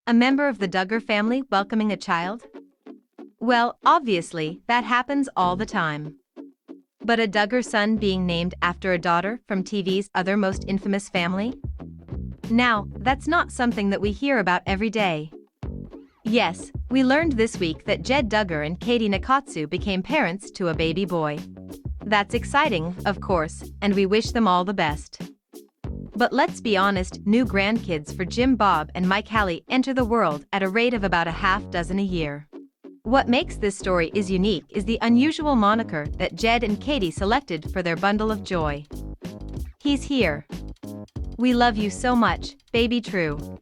A member of the Duggar family welcoming a child? Well, obviously, that happens all the time. But a Duggar son being named after a daughter from TV's other most infamous family? Now, that's not something that we hear about every day. Yes, we learned this week that Jed Duggar and Katey Nakatsu became parents to a baby boy. That's exciting, of course, and we wish them all the best. But let's be honest, new grandkids for Jim Bob and Michalle enter the world at a rate of about a half dozen a year. What makes this story unique is the unusual moniker that Jed and Katey selected for their bundle of joy. He's here. We love you so much, baby true.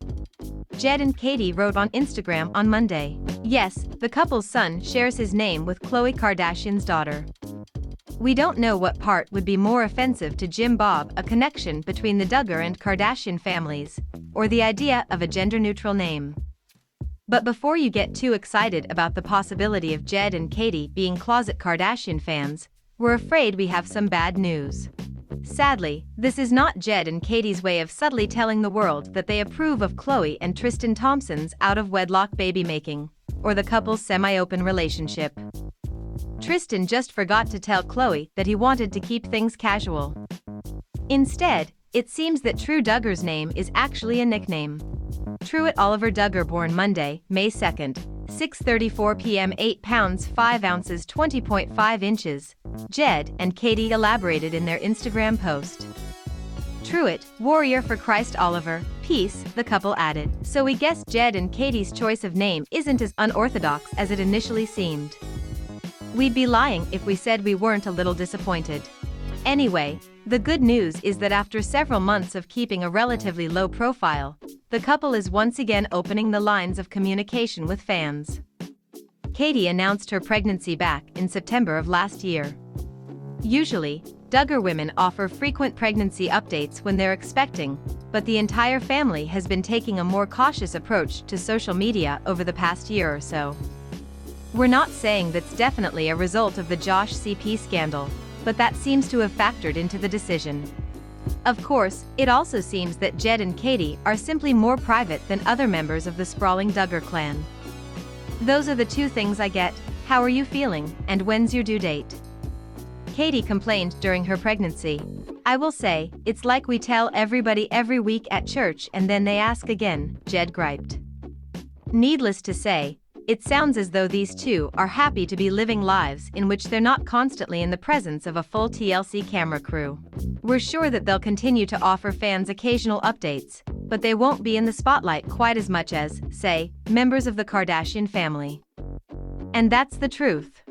Jed and Katey wrote on Instagram on Monday. Yes, the couple's son shares his name with Khloe Kardashian's daughter. We don't know what part would be more offensive to Jim Bob, a connection between the Duggar and Kardashian families, or the idea of a gender-neutral name. But before you get too excited about the possibility of Jed and Katey being closet Kardashian fans, we're afraid we have some bad news. Sadly, this is not Jed and Katey's way of subtly telling the world that they approve of Khloe and Tristan Thompson's out-of-wedlock baby-making, or the couple's semi-open relationship. Tristan just forgot to tell Khloe that he wanted to keep things casual. Instead, it seems that True Duggar's name is actually a nickname. Truett Oliver Duggar, born Monday, May 2nd, 6:34 p.m., 8 pounds 5 ounces 20.5 inches, Jed and Katey elaborated in their Instagram post. Truett, warrior for Christ Oliver, peace, the couple added. So we guess Jed and Katey's choice of name isn't as unorthodox as it initially seemed. We'd be lying if we said we weren't a little disappointed. Anyway, the good news is that after several months of keeping a relatively low profile, the couple is once again opening the lines of communication with fans. Katey announced her pregnancy back in September of last year. Usually, Duggar women offer frequent pregnancy updates when they're expecting, but the entire family has been taking a more cautious approach to social media over the past year or so. We're not saying that's definitely a result of the Josh CP scandal, but that seems to have factored into the decision. Of course, it also seems that Jed and Katey are simply more private than other members of the sprawling Duggar clan. Those are the two things I get: how are you feeling, and when's your due date? Katey complained during her pregnancy. I will say, it's like we tell everybody every week at church and then they ask again, Jed griped. Needless to say, it sounds as though these two are happy to be living lives in which they're not constantly in the presence of a full TLC camera crew. We're sure that they'll continue to offer fans occasional updates, but they won't be in the spotlight quite as much as, say, members of the Kardashian family. And that's the truth.